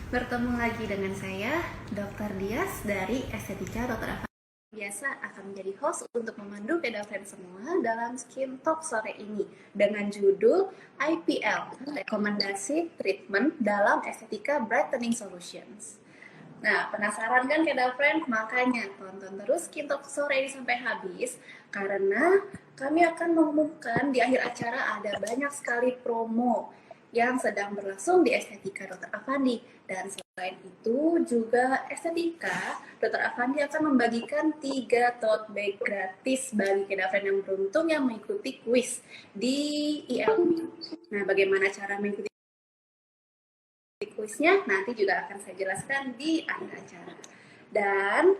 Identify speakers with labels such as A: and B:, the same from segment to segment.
A: Bertemu lagi dengan saya, Dr. Dias dari Estetika Dr. Afan. Biasa akan menjadi host untuk memandu pedofren semua dalam Skin Talk sore ini dengan judul IPL, Rekomendasi Treatment dalam Estetika Brightening Solutions. Nah, penasaran kan pedofren? Makanya tonton terus Skin Talk sore ini sampai habis karena kami akan mengumumkan di akhir acara ada banyak sekali promo yang sedang berlangsung di Estetika Dr. Afandi. Dan selain itu juga Estetika Dr. Afandi akan membagikan 3 tote bag gratis bagi kedaftaran yang beruntung yang mengikuti kuis di ILB. Nah, bagaimana cara mengikuti kuisnya nanti juga akan saya jelaskan di akhir acara. Dan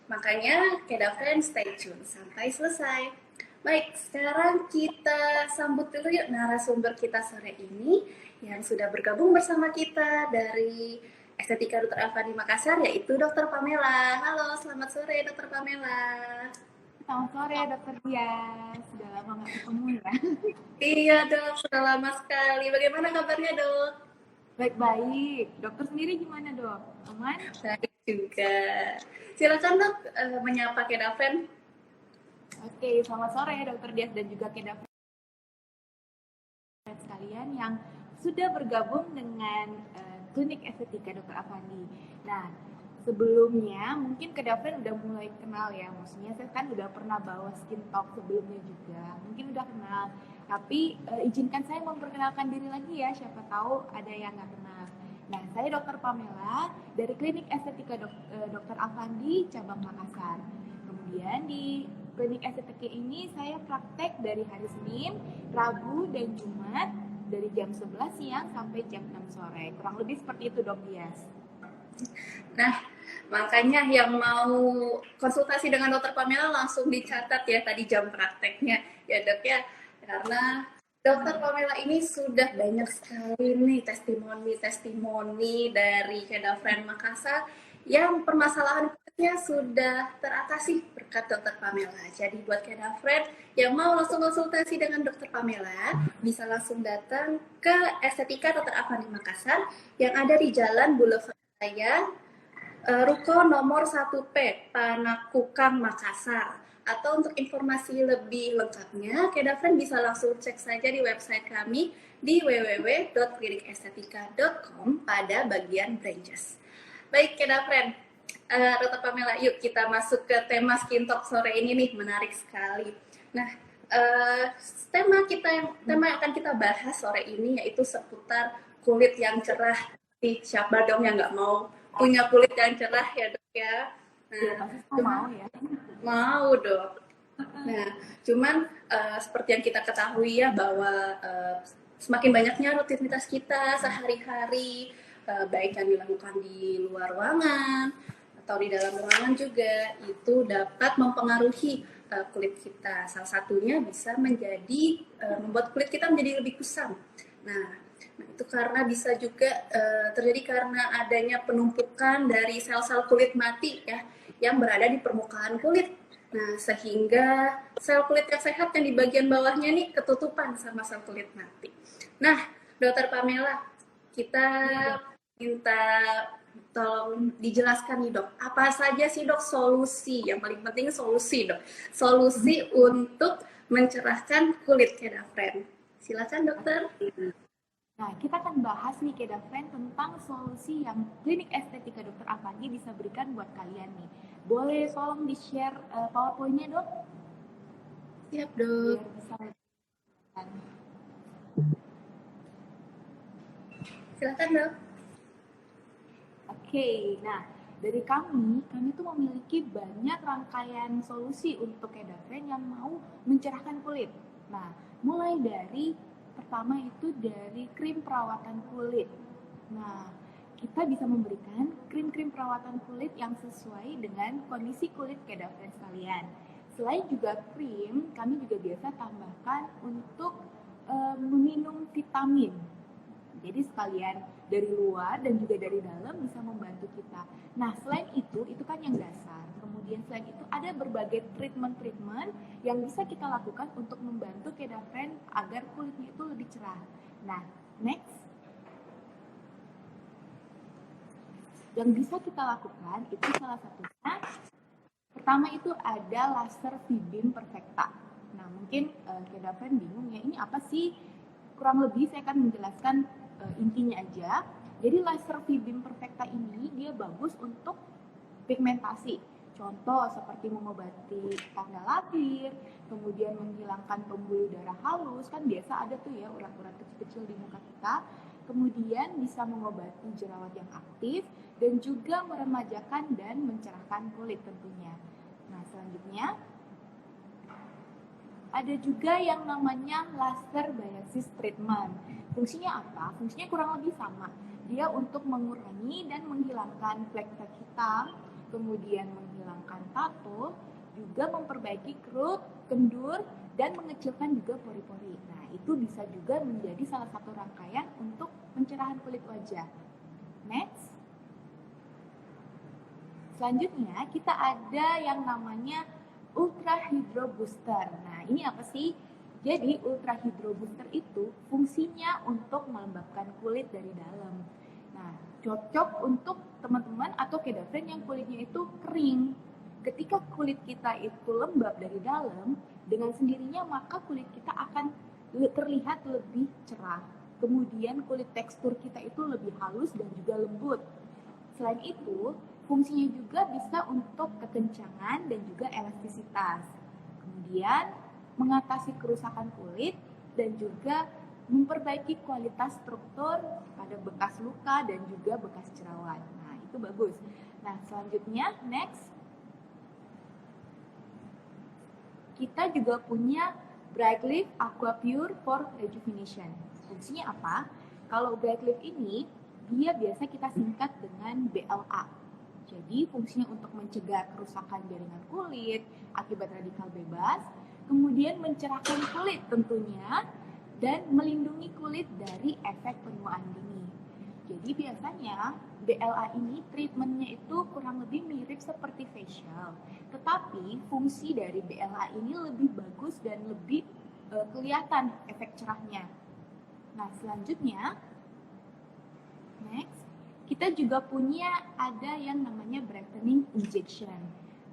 A: makanya kedaftaran stay tune sampai selesai. Baik, sekarang kita sambut dulu yuk narasumber kita sore ini yang sudah bergabung bersama kita dari Estetika Dr. Afandi Makassar, yaitu Dr. Pamela. Halo, selamat sore Dr. Pamela.
B: Selamat sore Dr. Dias, sudah lama nggak ketemu ya.
A: Iya dok, sudah lama sekali. Bagaimana kabarnya dok?
B: Baik-baik, dokter sendiri gimana dok? Aman?
A: Baik juga. Silakan dok, menyapa Kedaven.
B: Oke, selamat sore Dr. Dias dan juga Kedavren sekalian yang sudah bergabung dengan klinik estetika Dr. Afandi. Nah, sebelumnya mungkin Kedavren udah mulai kenal ya, maksudnya saya kan udah pernah bawa Skin Talk sebelumnya juga, mungkin udah kenal. Tapi izinkan saya memperkenalkan diri lagi ya, siapa tahu ada yang nggak kenal. Nah, saya Dr. Pamela dari klinik estetika Dr. Afandi cabang Makassar. Kemudian di klinik estetika ini saya praktek dari hari Senin, Rabu, dan Jumat dari jam 11 siang sampai jam 6 sore. Kurang lebih seperti itu dok Dias.
A: Nah, makanya yang mau konsultasi dengan dokter Pamela langsung dicatat ya tadi jam prakteknya ya dok ya. Karena dokter Pamela ini sudah banyak sekali nih testimoni dari Kedavren Makassar yang permasalahan kulitnya sudah teratasi berkat dokter Pamela. Jadi buat Kedavren yang mau langsung konsultasi dengan dokter Pamela bisa langsung datang ke Estetika Dr. Afandi Makassar yang ada di Jalan Boulevard Raya Ruko nomor 1P, Panakukang, Makassar. Atau untuk informasi lebih lengkapnya, Kedavren bisa langsung cek saja di website kami di www.klinikestetika.com pada bagian branches. Baik, Kedavren, Dr. Pamela, yuk kita masuk ke tema Skin Talk sore ini nih, menarik sekali. Nah, tema yang akan kita bahas sore ini yaitu seputar kulit yang cerah. Siapa dong yang nggak mau punya kulit yang cerah ya dok ya.
B: Ya, pasti semua mau ya.
A: Mau dok. Nah, cuman seperti yang kita ketahui ya bahwa semakin banyaknya rutinitas kita sehari-hari, baik yang dilakukan di luar ruangan atau di dalam ruangan juga, itu dapat mempengaruhi kulit kita. Salah satunya bisa menjadi membuat kulit kita menjadi lebih kusam. Nah, itu karena bisa juga terjadi karena adanya penumpukan dari sel-sel kulit mati ya yang berada di permukaan kulit. Nah, sehingga sel kulit yang sehat yang di bagian bawahnya nih ketutupan sama sel kulit mati. Nah, Dokter Pamela, kita minta tolong dijelaskan nih dok, apa saja sih dok solusi, yang paling penting solusi dok, solusi untuk mencerahkan kulit Kedavren. Silakan dokter.
B: Nah, kita akan bahas nih Kedavren tentang solusi yang klinik estetika Dr. Afandi bisa berikan buat kalian nih. Boleh tolong di-share PowerPoint-nya dok?
A: Siap dok.
B: Biar bisa lihat.
A: Silakan dok.
B: Oke, nah dari kami tuh memiliki banyak rangkaian solusi untuk Kedavren yang mau mencerahkan kulit. Nah, mulai dari pertama itu dari krim perawatan kulit. Nah, kita bisa memberikan krim-krim perawatan kulit yang sesuai dengan kondisi kulit Kedavren sekalian. Selain juga krim, kami juga biasa tambahkan untuk meminum vitamin. Jadi sekalian dari luar dan juga dari dalam bisa membantu kita. Nah, selain itu kan yang dasar. Kemudian selain itu ada berbagai treatment-treatment yang bisa kita lakukan untuk membantu Kedavren agar kulitnya itu lebih cerah. Nah, next. Yang bisa kita lakukan itu salah satunya, pertama itu ada laser V-beam perfecta. Nah, mungkin Kak Friend bingung ya, ini apa sih? Kurang lebih saya akan menjelaskan intinya aja. Jadi laser V-beam perfecta ini dia bagus untuk pigmentasi. Contoh seperti mengobati tanda lapir, kemudian menghilangkan pembuluh darah halus, kan biasa ada tuh ya urat-urat kecil-kecil di muka kita. Kemudian bisa mengobati jerawat yang aktif dan juga meremajakan dan mencerahkan kulit tentunya. Nah, selanjutnya ada juga yang namanya laser biasis treatment. Fungsinya apa? Fungsinya kurang lebih sama. Dia untuk mengurangi dan menghilangkan flek-flek hitam, kemudian menghilangkan tato, juga memperbaiki kerut, kendur, dan mengecilkan juga pori-pori. Nah, itu bisa juga menjadi salah satu rangkaian untuk pencerahan kulit wajah. Next. Selanjutnya, kita ada yang namanya Ultra Hydro Booster. Nah, ini apa sih? Jadi, Ultra Hydro Booster itu fungsinya untuk melembabkan kulit dari dalam. Nah, cocok untuk teman-teman atau kedafren yang kulitnya itu kering. Ketika kulit kita itu lembab dari dalam, dengan sendirinya maka kulit kita akan terlihat lebih cerah. Kemudian kulit tekstur kita itu lebih halus dan juga lembut. Selain itu, fungsinya juga bisa untuk kekencangan dan juga elastisitas. Kemudian, mengatasi kerusakan kulit dan juga memperbaiki kualitas struktur pada bekas luka dan juga bekas jerawat. Nah, itu bagus. Nah, selanjutnya, next. Kita juga punya Bright Leaf Aqua Pure for Rejuvenation. Fungsinya apa? Kalau Bright Leaf ini, dia biasa kita singkat dengan BLA. Jadi fungsinya untuk mencegah kerusakan jaringan kulit akibat radikal bebas, kemudian mencerahkan kulit tentunya, dan melindungi kulit dari efek penuaan dini. Jadi biasanya BLA ini treatmentnya itu kurang lebih mirip seperti facial, tetapi fungsi dari BLA ini lebih bagus dan lebih kelihatan efek cerahnya. Nah, selanjutnya, next, kita juga punya ada yang namanya brightening injection.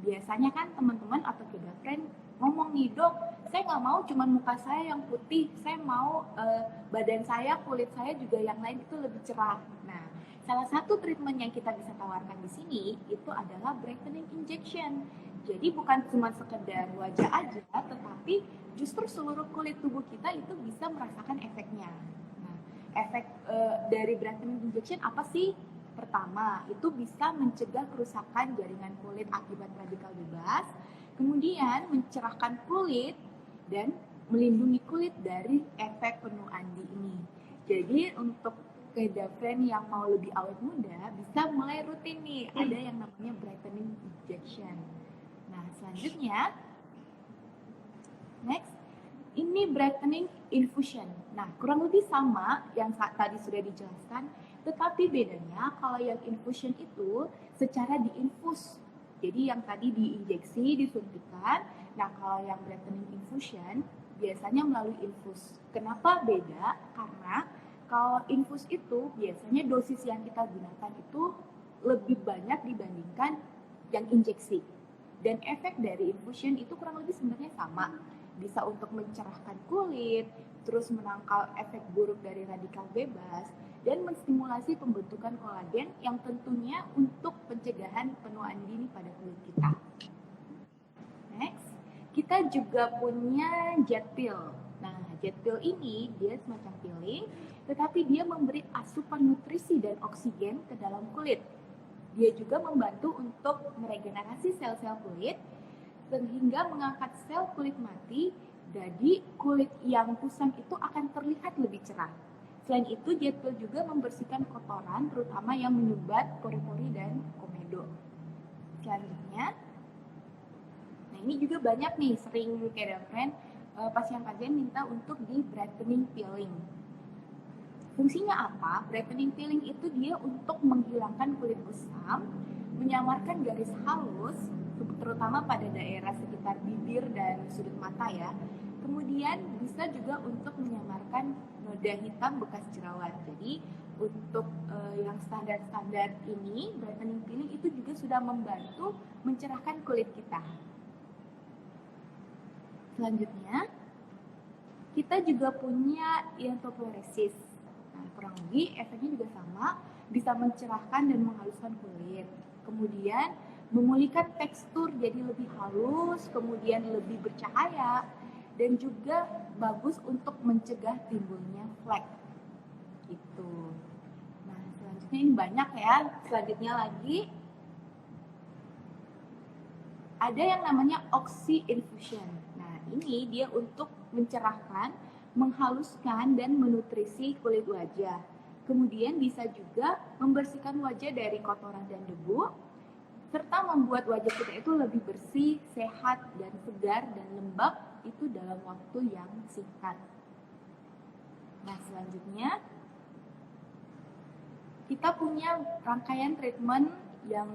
B: Biasanya kan teman-teman atau kedafren ngomong nih, dok, saya nggak mau cuma muka saya yang putih, saya mau badan saya, kulit saya juga yang lain itu lebih cerah. Nah, salah satu treatment yang kita bisa tawarkan di sini itu adalah brightening injection. Jadi bukan cuma sekedar wajah aja, tetapi justru seluruh kulit tubuh kita itu bisa merasakan efeknya. Nah, efek dari brightening injection apa sih? Pertama, itu bisa mencegah kerusakan jaringan kulit akibat radikal bebas, kemudian mencerahkan kulit dan melindungi kulit dari efek penuaan dini. Jadi untuk kedafren yang mau lebih awet muda bisa mulai rutin nih, ada yang namanya brightening injection. Nah, selanjutnya, next, ini brightening infusion. Nah, kurang lebih sama yang tadi sudah dijelaskan, tetapi bedanya kalau yang infusion itu secara diinfus. Jadi yang tadi diinjeksi, disuntikan. Nah, kalau yang brightening infusion biasanya melalui infus. Kenapa beda? Karena kalau infus itu biasanya dosis yang kita gunakan itu lebih banyak dibandingkan yang injeksi. Dan efek dari infusion itu kurang lebih sebenarnya sama. Bisa untuk mencerahkan kulit, terus menangkal efek buruk dari radikal bebas, dan menstimulasi pembentukan kolagen yang tentunya untuk pencegahan penuaan dini pada kulit kita. Next, kita juga punya jet pill. Nah, jet pill ini dia semacam peeling, tetapi dia memberi asupan nutrisi dan oksigen ke dalam kulit. Dia juga membantu untuk meregenerasi sel-sel kulit, sehingga mengangkat sel kulit mati, jadi kulit yang kusam itu akan terlihat lebih cerah. Selain itu, jet pill juga membersihkan kotoran, terutama yang menyumbat pori-pori dan komedo. Selanjutnya, nah ini juga banyak nih, sering kedafren pasien-pasien minta untuk di brightening peeling. Fungsinya apa? Brightening peeling itu dia untuk menghilangkan kulit kusam, menyamarkan garis halus, terutama pada daerah sekitar bibir dan sudut mata ya. Kemudian bisa juga untuk menyamarkan noda hitam bekas jerawat. Jadi untuk yang standar-standar ini, brightening peeling itu juga sudah membantu mencerahkan kulit kita. Selanjutnya, kita juga punya iontoploresis. Nah, kurang lebih efeknya juga sama, bisa mencerahkan dan menghaluskan kulit. Kemudian memulihkan tekstur jadi lebih halus, kemudian lebih bercahaya, dan juga bagus untuk mencegah timbulnya flek. Gitu. Nah, selanjutnya ini banyak ya. Selanjutnya lagi ada yang namanya oxy infusion. Nah, ini dia untuk mencerahkan, menghaluskan, dan menutrisi kulit wajah. Kemudian bisa juga membersihkan wajah dari kotoran dan debu, serta membuat wajah kita itu lebih bersih, sehat, dan segar, dan lembab itu dalam waktu yang singkat. Nah, selanjutnya kita punya rangkaian treatment yang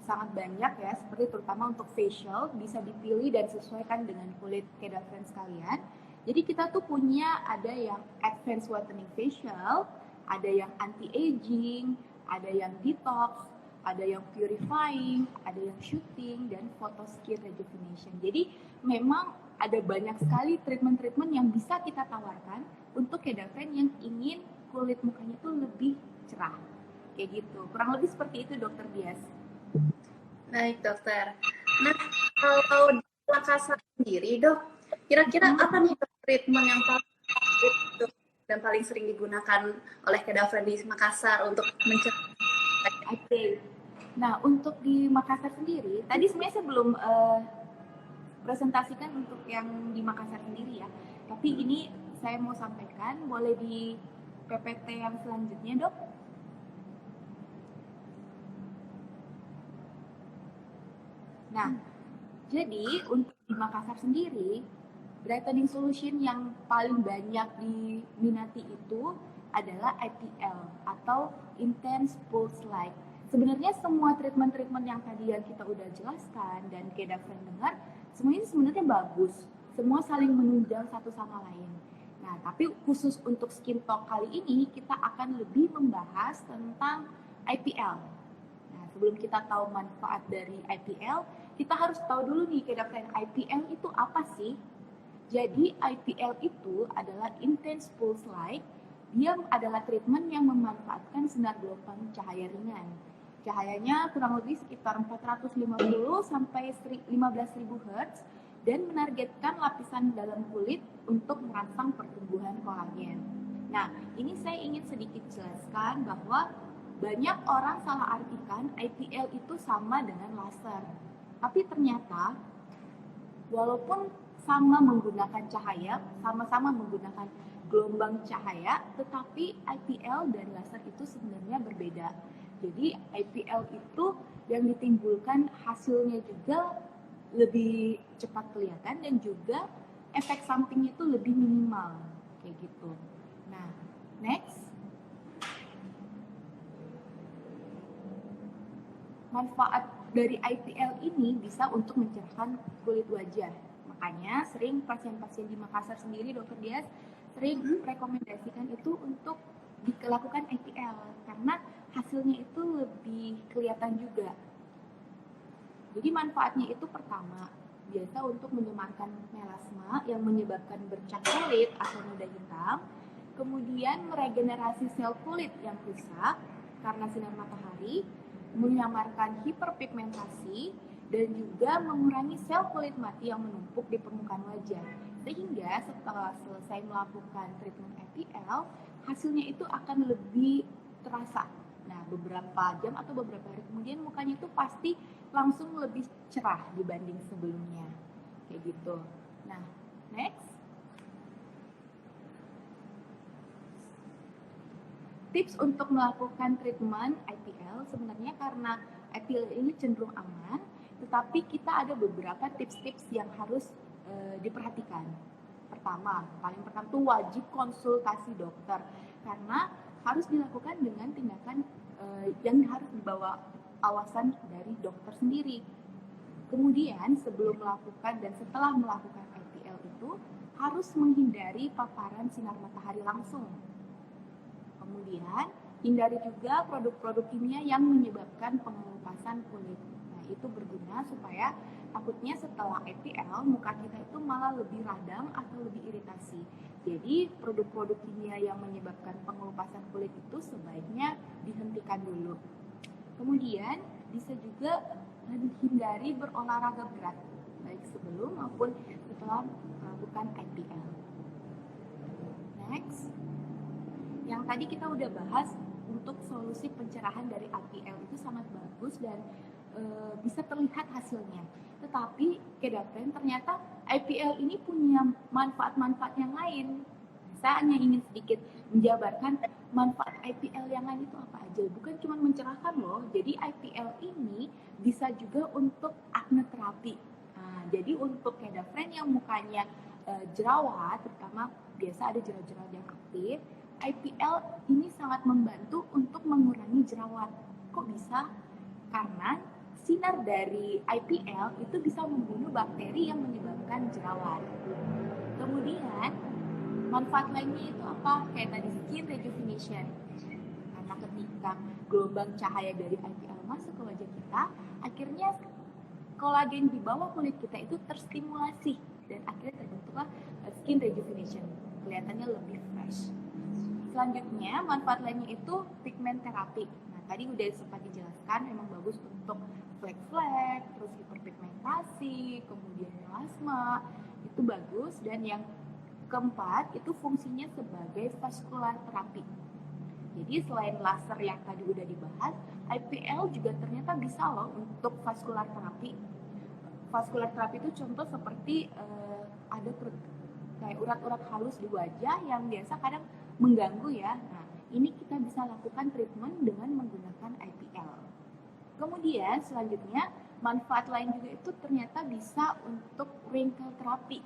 B: sangat banyak ya, seperti terutama untuk facial, bisa dipilih dan sesuaikan dengan kulit Keda Friends kalian. Jadi kita tuh punya ada yang advanced whitening facial, ada yang anti-aging, ada yang detox, ada yang purifying, ada yang shooting, dan photo skin rejuvenation. Jadi memang ada banyak sekali treatment-treatment yang bisa kita tawarkan untuk Keda Friends yang ingin kulit mukanya tuh lebih cerah. Kayak gitu. Kurang lebih seperti itu, Dokter Dias.
A: Baik, dokter. Nah, kalau di Makassar sendiri, dok, kira-kira apa nih treatment yang paling dan paling sering digunakan oleh Keda Friends di Makassar untuk mencegah?
B: Oke. Nah, untuk di Makassar sendiri, tadi sebenarnya saya belum presentasikan untuk yang di Makassar sendiri ya. Tapi ini saya mau sampaikan, boleh di PPT yang selanjutnya, dok? Nah, jadi untuk di Makassar sendiri, brightening solution yang paling banyak diminati itu adalah IPL atau Intense Pulse Light. Sebenarnya semua treatment-treatment yang tadi yang kita udah jelaskan dan Keda Friends dengar, semuanya sebenarnya bagus. Semua saling menunjang satu sama lain. Nah, tapi khusus untuk skin talk kali ini, kita akan lebih membahas tentang IPL. Nah, sebelum kita tahu manfaat dari IPL, kita harus tahu dulu nih Keda Friends, IPL itu apa sih? Jadi IPL itu adalah Intense Pulse Light. Dia adalah treatment yang memanfaatkan sinar gelombang cahaya ringan. Cahayanya kurang lebih sekitar 450 sampai 15.000 Hz dan menargetkan lapisan dalam kulit untuk merangsang pertumbuhan kolagen. Nah, ini saya ingin sedikit jelaskan bahwa banyak orang salah artikan IPL itu sama dengan laser. Tapi ternyata walaupun sama menggunakan cahaya, sama-sama menggunakan gelombang cahaya, tetapi IPL dan laser itu sebenarnya berbeda. Jadi IPL itu yang ditimbulkan hasilnya juga lebih cepat kelihatan dan juga efek sampingnya itu lebih minimal, kayak gitu. Nah, next. Manfaat dari IPL ini bisa untuk mencerahkan kulit wajah. Makanya sering pasien-pasien di Makassar sendiri, Dokter Dias, sering rekomendasikan itu untuk dilakukan IPL karena hasilnya itu lebih kelihatan juga. Jadi manfaatnya itu pertama, biasa untuk menyemarkan melasma yang menyebabkan bercak kulit atau noda hitam, kemudian meregenerasi sel kulit yang rusak karena sinar matahari, menyamarkan hiperpigmentasi, dan juga mengurangi sel kulit mati yang menumpuk di permukaan wajah. Sehingga setelah selesai melakukan treatment IPL, hasilnya itu akan lebih terasa. Nah, beberapa jam atau beberapa hari kemudian mukanya itu pasti langsung lebih cerah dibanding sebelumnya. Kayak gitu. Nah, next. Tips untuk melakukan treatment IPL sebenarnya karena IPL ini cenderung aman, tetapi kita ada beberapa tips-tips yang harus diperhatikan. Pertama, paling pertama itu wajib konsultasi dokter karena harus dilakukan dengan tindakan yang harus dibawa awasan dari dokter sendiri. Kemudian sebelum melakukan dan setelah melakukan IPL itu harus menghindari paparan sinar matahari langsung. Kemudian Hindari juga produk-produk kimia yang menyebabkan pengelupasan kulit. Nah, itu berguna supaya takutnya setelah IPL muka kita itu malah lebih radang atau lebih iritasi. Jadi produk-produk kimia yang menyebabkan pengelupasan kulit itu sebaiknya dihentikan dulu. Kemudian bisa juga hindari berolahraga berat, baik sebelum maupun setelah melakukan IPL. Next, yang tadi kita udah bahas untuk solusi pencerahan dari IPL itu sangat bagus dan bisa terlihat hasilnya. Tetapi Kedapren ternyata IPL ini punya manfaat-manfaat yang lain. Saya hanya ingin sedikit menjabarkan manfaat IPL yang lain itu apa aja. Bukan cuma mencerahkan loh. Jadi IPL ini bisa juga untuk acne terapi. Nah, jadi untuk Kedapren yang mukanya jerawat, terutama biasa ada jerawat-jerawat yang aktif, IPL ini sangat membantu untuk mengurangi jerawat. Kok bisa? Karena sinar dari IPL itu bisa membunuh bakteri yang menyebabkan jerawat. Kemudian manfaat lainnya itu apa? Kayak tadi skin rejuvenation. Karena ketika gelombang cahaya dari IPL masuk ke wajah kita, akhirnya kolagen di bawah kulit kita itu terstimulasi dan akhirnya terbentuklah skin rejuvenation. Kelihatannya lebih fresh. Selanjutnya, manfaat lainnya itu pigment terapi. Nah, tadi udah sempat dijelaskan, memang bagus untuk flek-flek, terus hiperpigmentasi, kemudian melasma, itu bagus. Dan yang keempat, itu fungsinya sebagai vascular terapi. Jadi selain laser yang tadi udah dibahas, IPL juga ternyata bisa loh untuk vascular terapi. Vascular terapi itu contoh seperti ada kayak urat-urat halus di wajah yang biasa kadang mengganggu ya. Nah, ini kita bisa lakukan treatment dengan menggunakan IPL. Kemudian selanjutnya manfaat lain juga itu ternyata bisa untuk wrinkle terapi.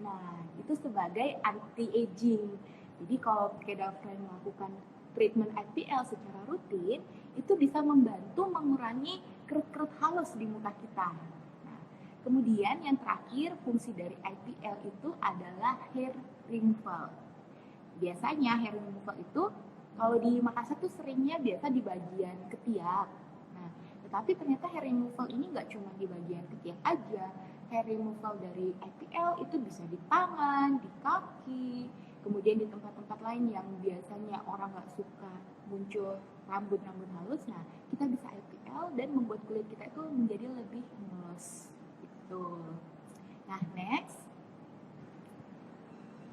B: Nah, itu sebagai anti-aging. Jadi kalau Kedapren melakukan treatment IPL secara rutin, itu bisa membantu mengurangi kerut-kerut halus di muka kita. Nah, kemudian yang terakhir, fungsi dari IPL itu adalah hair removal. Biasanya hair removal itu kalau di Makassar tuh seringnya biasa di bagian ketiak. Nah, tetapi ternyata hair removal ini nggak cuma di bagian ketiak aja. Hair removal dari IPL itu bisa di tangan, di kaki, kemudian di tempat-tempat lain yang biasanya orang nggak suka muncul rambut-rambut halus. Nah, kita bisa IPL dan membuat kulit kita itu menjadi lebih mulus. Gitu. Nah, next.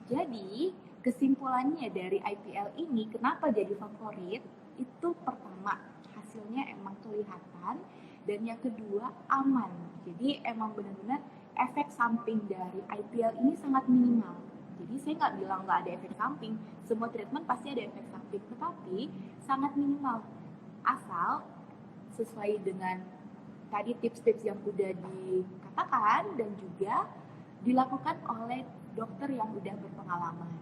B: Jadi, kesimpulannya dari IPL ini kenapa jadi favorit? Itu pertama, hasilnya emang kelihatan, dan yang kedua aman. Jadi emang benar-benar efek samping dari IPL ini sangat minimal. Jadi saya nggak bilang nggak ada efek samping, semua treatment pasti ada efek samping, tetapi sangat minimal. Asal sesuai dengan tadi tips-tips yang udah dikatakan dan juga dilakukan oleh dokter yang udah berpengalaman.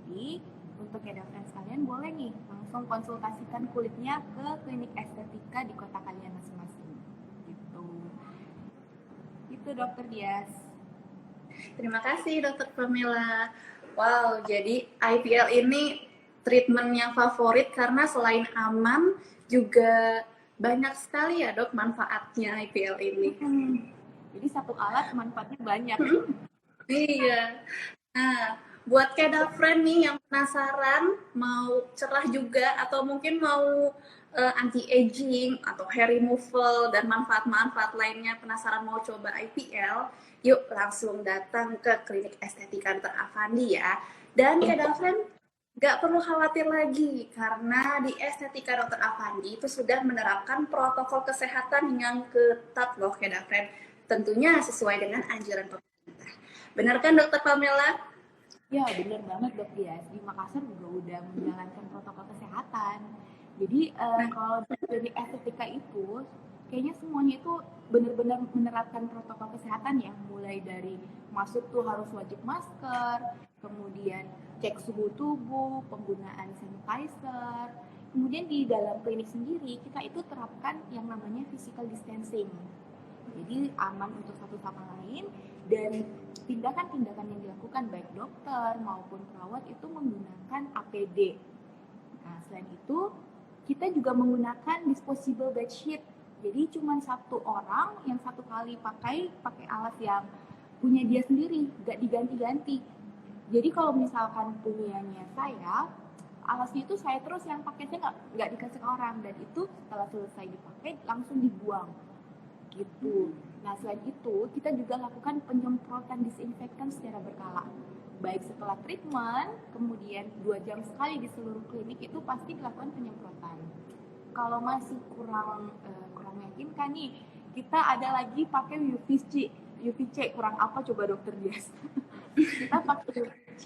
B: Jadi untuk Kedapren sekalian boleh nih langsung konsultasikan kulitnya ke klinik estetika di kota kalian masing-masing. Gitu. Itu Dokter Dias.
A: Terima kasih Dokter Pamela. Wow, jadi IPL ini treatment yang favorit karena selain aman juga banyak sekali ya dok manfaatnya IPL ini.
B: Jadi satu alat manfaatnya banyak.
A: Iya. Nah, buat Kedapren nih yang penasaran mau cerah juga atau mungkin mau anti-aging atau hair removal dan manfaat-manfaat lainnya, penasaran mau coba IPL, yuk langsung datang ke klinik estetika Dr. Afandi ya. Dan Kedapren nggak perlu khawatir lagi karena di estetika Dr. Afandi itu sudah menerapkan protokol kesehatan yang ketat loh Kedapren, tentunya sesuai dengan anjuran pemerintah. Benar kan Dokter Pamela?
B: Ya benar banget Dok Dias. Di Makassar juga udah menjalankan protokol kesehatan. Jadi kalau dari estetika itu kayaknya semuanya itu benar-benar menerapkan protokol kesehatan ya. Mulai dari masuk tuh harus wajib masker, kemudian cek suhu tubuh, penggunaan sanitizer. Kemudian di dalam klinik sendiri kita itu terapkan yang namanya physical distancing. Jadi aman untuk satu sama lain, dan tindakan-tindakan yang dilakukan baik dokter maupun perawat itu menggunakan APD. Nah, selain itu kita juga menggunakan disposable bedsheet. Jadi cuma satu orang yang satu kali pakai alas yang punya dia sendiri, nggak diganti-ganti. Jadi kalau misalkan punyanya saya, alasnya itu saya terus yang pakai, saya nggak dikasih ke orang, dan itu setelah selesai dipakai langsung dibuang gitu. Nah selain itu kita juga lakukan penyemprotan disinfektan secara berkala, baik setelah treatment, kemudian 2 jam sekali di seluruh klinik itu pasti dilakukan penyemprotan. Kalau masih kurang meyakinkan nih, kita ada lagi pakai UVC kurang apa coba dokter Dias? Kita pakai UVC.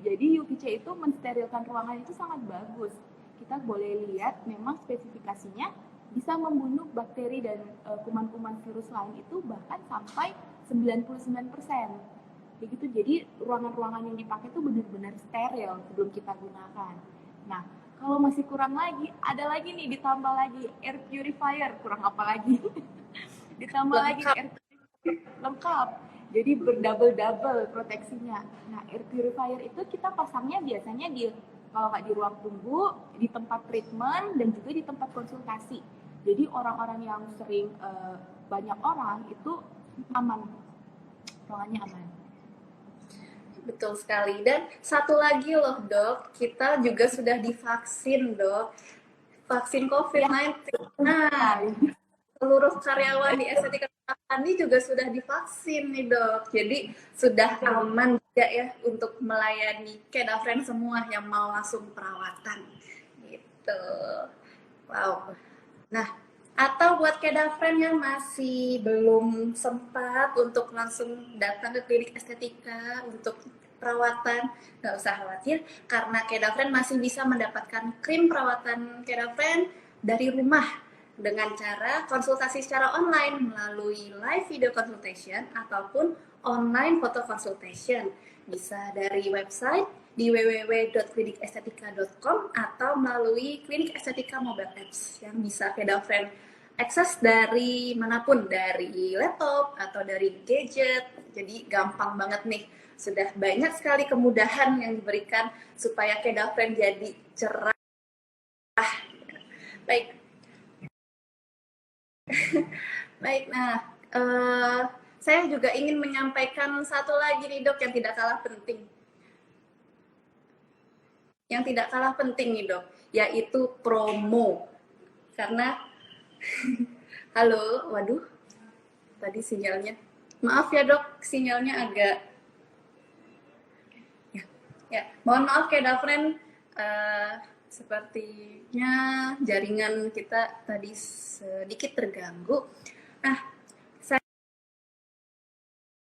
B: Jadi UVC itu mensterilkan ruangan itu sangat bagus. Kita boleh lihat memang spesifikasinya bisa membunuh bakteri dan kuman-kuman virus lain itu bahkan sampai 99%. Begitu, jadi ruangan-ruangan yang dipakai itu benar-benar steril sebelum kita gunakan. Nah, kalau masih kurang lagi, ada lagi nih, ditambah lagi air purifier, kurang apa lagi? Ditambah lagi air purifier, lengkap. Jadi berdouble-double proteksinya. Nah, air purifier itu kita pasangnya biasanya kalau nggak di ruang tunggu, di tempat treatment, dan juga di tempat konsultasi. Jadi orang-orang yang sering banyak orang itu aman, ruangannya aman.
A: Betul sekali. Dan satu lagi loh dok, kita juga sudah divaksin dok, vaksin COVID-19. Nah, seluruh karyawan di Estetika Andi juga sudah divaksin nih dok. Jadi sudah aman juga ya untuk melayani kedafren semua yang mau langsung perawatan. Gitu. Wow. Nah, atau buat kedafren yang masih belum sempat untuk langsung datang ke klinik estetika untuk perawatan, nggak usah khawatir karena kedafren masih bisa mendapatkan krim perawatan kedafren dari rumah dengan cara konsultasi secara online melalui live video consultation ataupun online photo consultation. Bisa dari website di www.klinikestetika.com atau melalui Klinik Estetika Mobile Apps yang bisa kedafren akses dari manapun, dari laptop atau dari gadget. Jadi gampang banget nih. Sudah banyak sekali kemudahan yang diberikan supaya kedafren jadi cerah. Baik. Baik, nah saya juga ingin menyampaikan satu lagi nih dok yang tidak kalah penting. Yang tidak kalah penting nih dok, yaitu promo. Karena halo, waduh, tadi sinyalnya. Maaf ya dok, sinyalnya agak. Ya, mohon maaf kedafren, sepertinya jaringan kita tadi sedikit terganggu. Nah,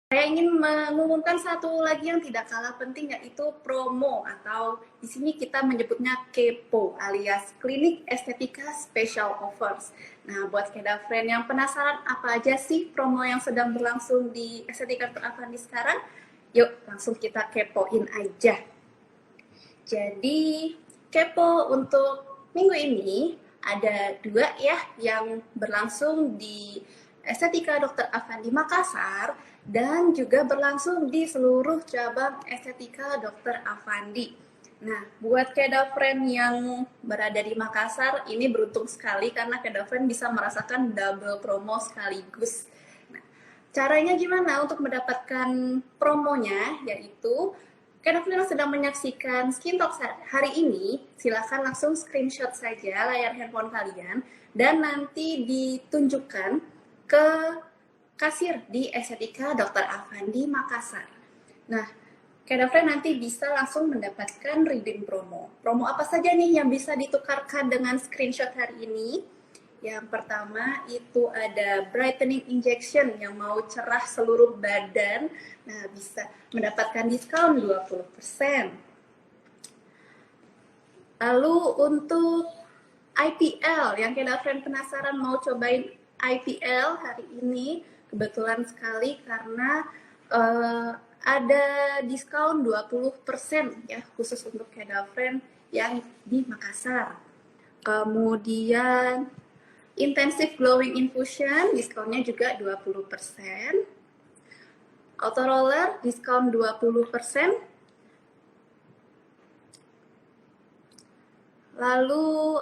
A: saya ingin mengumumkan satu lagi yang tidak kalah penting, yaitu promo, atau di sini kita menyebutnya KEPO alias Klinik Estetika Special Offers. Nah, buat kedafren yang penasaran apa aja sih promo yang sedang berlangsung di Estetika Dr. Afandi sekarang, yuk langsung kita kepoin aja. Jadi KEPO untuk minggu ini ada 2 ya yang berlangsung di Estetika Dr. Afandi Makassar dan juga berlangsung di seluruh cabang Estetika Dr. Afandi. Nah, buat kedafren yang berada di Makassar, ini beruntung sekali karena kedafren bisa merasakan double promo sekaligus. Nah, caranya gimana untuk mendapatkan promonya? Yaitu, kedafren yang sedang menyaksikan Skin Talk hari ini, silakan langsung screenshot saja layar handphone kalian dan nanti ditunjukkan ke kasir di Estetika Dr. Afandi Makassar. Nah, kedafren nanti bisa langsung mendapatkan redeem promo. Promo apa saja nih yang bisa ditukarkan dengan screenshot hari ini? Yang pertama itu ada brightening injection yang mau cerah seluruh badan. Nah, bisa mendapatkan diskon 20%. Lalu untuk IPL, yang kedafren penasaran mau cobain IPL hari ini, kebetulan sekali karena ada diskon 20% ya khusus untuk kedafren yang di Makassar. Kemudian intensive glowing infusion diskonnya juga 20%. Auto roller diskon 20%. Lalu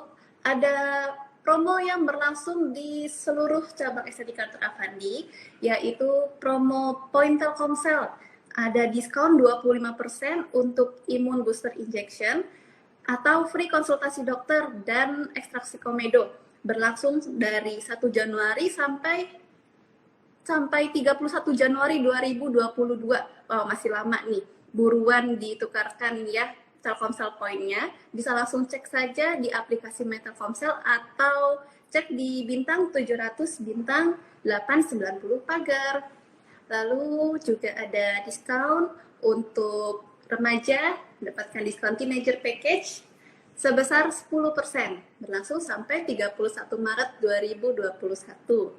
A: ada promo yang berlangsung di seluruh cabang estetika Dr. Afandi, yaitu promo Point Telkomsel. Ada diskon 25% untuk imun booster injection atau free konsultasi dokter dan ekstraksi komedo. Berlangsung dari 1 Januari sampai 31 Januari 2022. Wow, masih lama nih. Buruan ditukarkan ya Telkomsel Point-nya. Bisa langsung cek saja di aplikasi My Telkomsel atau cek di bintang 700 bintang 890 pagar. Lalu juga ada diskon untuk remaja, mendapatkan diskon teenager package sebesar 10%, berlangsung sampai 31 Maret 2021.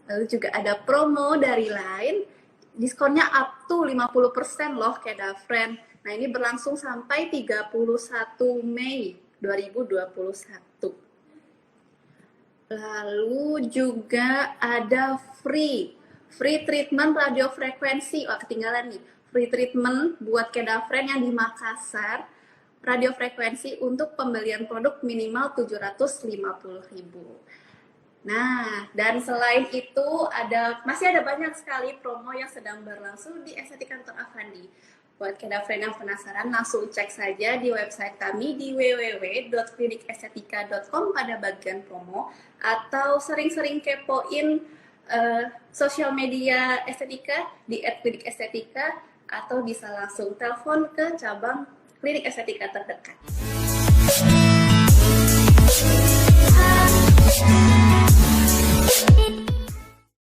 A: Lalu juga ada promo dari Line, diskonnya up to 50% loh Kedafriend. Nah, ini berlangsung sampai 31 Mei 2021. Lalu juga ada free treatment radiofrekuensi. Wah, ketinggalan nih. Free treatment buat Kedafriend yang di Makassar, radiofrekuensi untuk pembelian produk minimal 750.000. Nah, dan selain itu masih ada banyak sekali promo yang sedang berlangsung di Estetika Dr. Afandi. Buat Kedafriend yang penasaran, langsung cek saja di website kami di www.klinikestetika.com pada bagian promo, atau sering-sering kepoin sosial media estetika di @klinik estetika, atau bisa langsung telepon ke cabang klinik estetika terdekat.